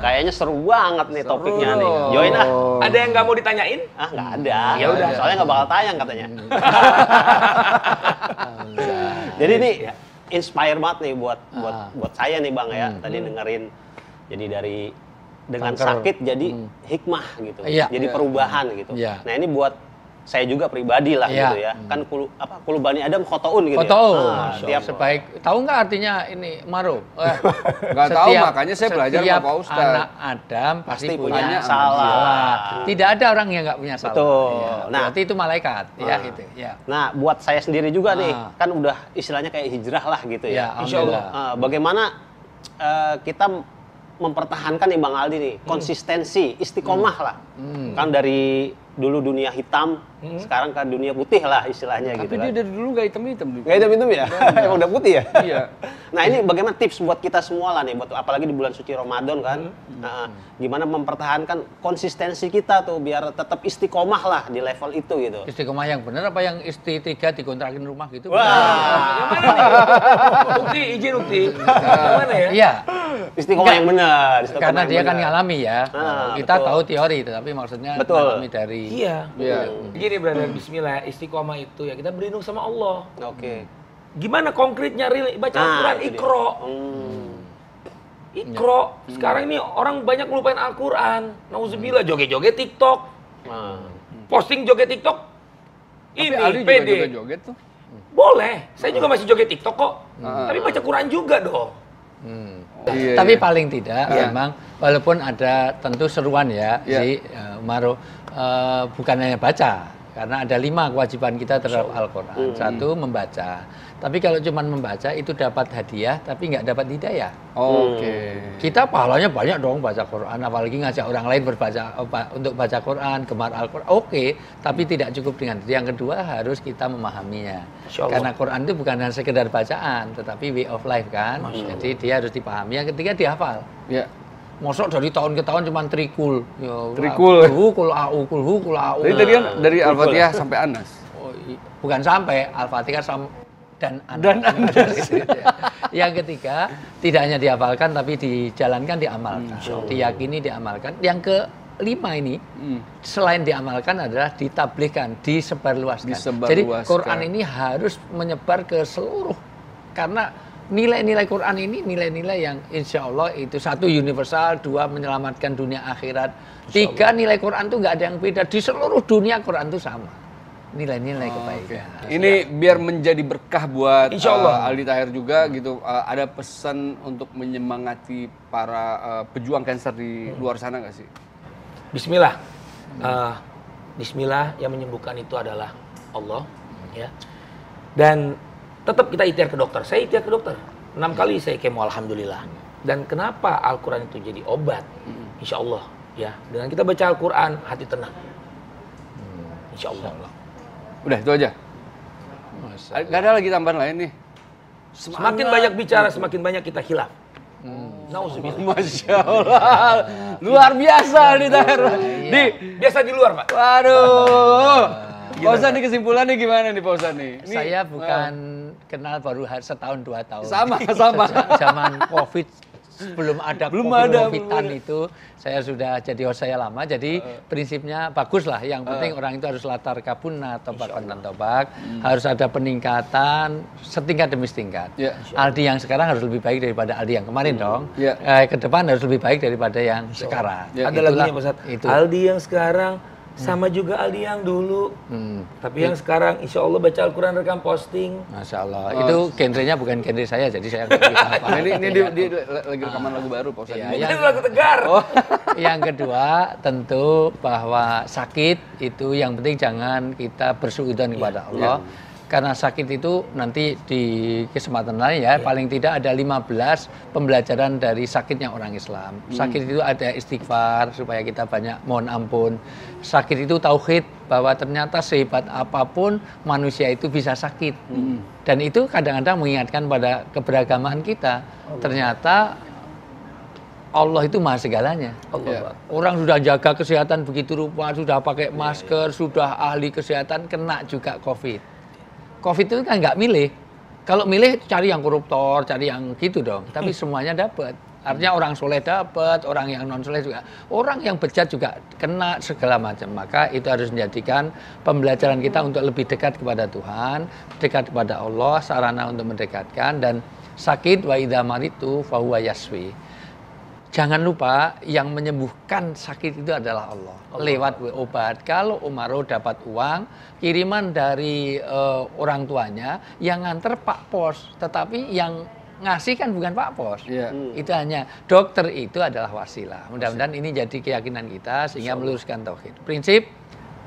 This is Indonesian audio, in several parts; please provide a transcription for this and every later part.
kayaknya seru banget nih topiknya nih. Join ah. Ada yang nggak mau ditanyain? Ah, nggak ada. Ya udah. Soalnya nggak bakal tayang katanya. Jadi ini inspire banget nih buat saya nih Bang ya. Tadi dengerin jadi dari dengan sakit jadi hikmah gitu. Jadi perubahan gitu. Nah, ini buat saya juga pribadi lah gitu ya. Kan kulu bani Adam khotoun gitu khotoun. ya. Tiap sebaik tahu nggak artinya ini Maro? Nggak tahu, makanya saya belajar sama Pak Ustaz. Anak Adam pasti punya salah. Tidak ada orang yang nggak punya salah. Betul. Ya, nah, berarti itu malaikat ya gitu. Ya. Nah, buat saya sendiri juga nih, kan udah istilahnya kayak hijrah lah gitu ya. Insyaallah. Bagaimana kita mempertahankan nih Bang Aldi nih, konsistensi, istiqomah lah. Kan dari dulu dunia hitam, sekarang ke dunia putih lah istilahnya. Tapi gitu dia kan. dari dulu nggak hitam-hitam. Nggak hitam-hitam ya? Emang udah putih ya? Iya. Nah, ini bagaimana tips buat kita semua lah nih, buat apalagi di bulan suci Ramadan kan. Gimana mempertahankan konsistensi kita tuh biar tetap istiqomah lah di level itu gitu. Istiqomah yang benar apa yang istri 3 dikontrakin rumah gitu? Wah. Yang mana nih? Ukti, izin Ukti. Yang mana ya? Iya. Istiqomah yang benar. Karena dia kan ngalami ya. Kita betul. tahu teori, tetapi maksudnya ngalami dari. Iya. Gini brother, bismillah, istiqomah itu ya kita berlindung sama Allah. Oke. Gimana konkretnya baca Al-Quran, itu dia. Iqra. Iqra. Sekarang ini orang banyak ngelupain Al-Quran. Nauzubillah, joget-joget TikTok. Posting joget TikTok. Tapi Ini Aldi pede. juga joget tuh. Boleh. Saya juga masih joget TikTok kok. Tapi baca Quran juga dong. Tapi paling tidak memang walaupun ada tentu seruan ya si Maro, bukan hanya baca, karena ada 5 kewajiban kita terhadap Al-Quran. 1, membaca. Tapi kalau cuma membaca itu dapat hadiah tapi nggak dapat hidayah. Kita pahalanya banyak dong baca Quran, apalagi ngajak orang lain untuk baca Quran, gemar Al-Quran. Tapi tidak cukup dengan itu. Yang kedua harus kita memahaminya. Karena Quran itu bukan hanya sekedar bacaan, tetapi way of life kan. Jadi dia harus dipahami. Yang ketiga dihafal. Mosok dari tahun ke tahun cuma trikul. Trikul. Kul au. Jadi tadi kan dari Al-Fatihah sampai Anas. Bukan sampai Al-Fatihah dan Anas. Yang ketiga, tidak hanya dihafalkan tapi dijalankan, diamalkan. Diyakini, diamalkan. Yang kelima ini, selain diamalkan adalah ditablighkan, disebarluaskan. Jadi Quran ini harus menyebar ke seluruh, karena nilai-nilai Quran ini nilai-nilai yang insya Allah itu 1 universal, 2 menyelamatkan dunia akhirat, 3 nilai Quran itu nggak ada yang beda, di seluruh dunia Quran itu sama. Nilai-nilai kebaikan. Ini biar menjadi berkah buat Aldi Tahir juga gitu. Ada pesan untuk menyemangati para pejuang cancer di luar sana nggak sih? Bismillah. Bismillah, yang menyembuhkan itu adalah Allah. Ya. Dan tetap kita ikhtiar ke dokter. Saya ikhtiar ke dokter. 6 kali saya kemo, alhamdulillah. Dan kenapa Al-Quran itu jadi obat? Insya Allah. Ya. Dengan kita baca Al-Quran, hati tenang. Insya Allah. Udah itu aja. Gak ada lagi tambahan lain nih. Semakin banyak bicara, semakin banyak kita khilaf. Nauzubillah. Masya Allah. Luar biasa nih Tahir. Biasa di luar, Pak. Waduh. Pak Ustaz nih kesimpulannya gimana nih Pak Ustaz nih? Saya bukan kenal baru setahun 2 tahun. Sama. Zaman COVID belum ada COVID-an itu saya sudah jadi host saya lama, jadi prinsipnya bagus lah, yang penting orang itu harus latar kabuna tobat dan tobat, harus ada peningkatan setingkat demi setingkat. Aldi yang sekarang harus lebih baik daripada Aldi yang kemarin dong. Ke depan harus lebih baik daripada yang sekarang. Ada lagunya Pak Ustaz. Aldi yang sekarang sama juga Aldi yang dulu. Tapi yang sekarang insya Allah baca Al-Quran, rekam, posting. Masya Allah. Itu genrenya bukan genre saya, jadi saya nggak bisa apa. Ini dia lagi rekaman lagu baru Pak Ustaz. Ini lagu tegar. Yang kedua tentu bahwa sakit itu yang penting jangan kita bersuudzon kepada Allah. Karena sakit itu nanti di kesempatan lain paling tidak ada 15 pembelajaran dari sakitnya orang Islam. Sakit itu ada istighfar supaya kita banyak mohon ampun. Sakit itu tauhid, bahwa ternyata sehebat apapun manusia itu bisa sakit. Dan itu kadang-kadang mengingatkan pada keberagaman kita. Ternyata Allah itu maha segalanya. Orang sudah jaga kesehatan begitu rupa, sudah pakai masker, sudah ahli kesehatan, kena juga COVID. COVID itu kan nggak milih. Kalau milih cari yang koruptor, cari yang gitu dong. Tapi semuanya dapat. Artinya orang soleh dapat, orang yang non soleh juga, orang yang bejat juga kena segala macam. Maka itu harus menjadikan pembelajaran kita untuk lebih dekat kepada Tuhan, dekat kepada Allah, sarana untuk mendekatkan. Dan sakit wa idza maritu fa huwa yasfi. Jangan lupa yang menyembuhkan sakit itu adalah Allah. Lewat obat. Kalau Umaro dapat uang kiriman dari orang tuanya, yang nganter Pak Pos, tetapi yang ngasih kan bukan Pak Pos. Itu hanya dokter, itu adalah wasilah. Mudah-mudahan ini jadi keyakinan kita sehingga meluruskan tauhid. Prinsip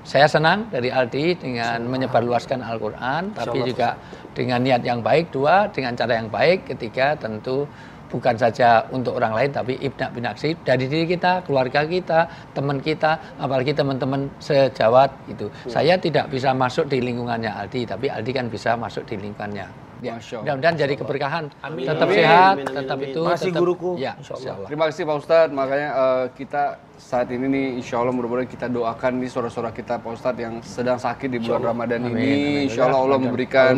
saya senang dari Aldi dengan menyebarluaskan Al-Qur'an, tapi juga dengan niat yang baik, dua dengan cara yang baik, ketiga tentu bukan saja untuk orang lain, tapi ibna binaksi dari diri kita, keluarga kita, teman kita, apalagi teman-teman sejawat itu. Saya tidak bisa masuk di lingkungannya Aldi, tapi Aldi kan bisa masuk di lingkungannya. Ya, mudah-mudahan jadi keberkahan. Amin. Tetap sehat, tetap itu. Masih tetap, guruku. Ya, insya Allah. Terima kasih Pak Ustadz. Makanya kita saat ini nih, insya Allah mudah-mudahan kita doakan nih saudara-saudara kita Pak Ustadz yang sedang sakit di bulan Ramadan ini. Insya Allah Allah memberikan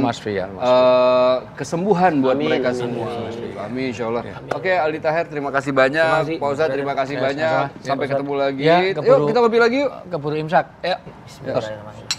kesembuhan buat mereka semua. Amin, insya Allah. Oke, Aldi Taher, terima kasih banyak. Pak Ustadz, terima kasih banyak. Sampai ketemu lagi. Yuk, kita ngopi lagi yuk. Keburu imsak. Bismillahirrahmanirrahim.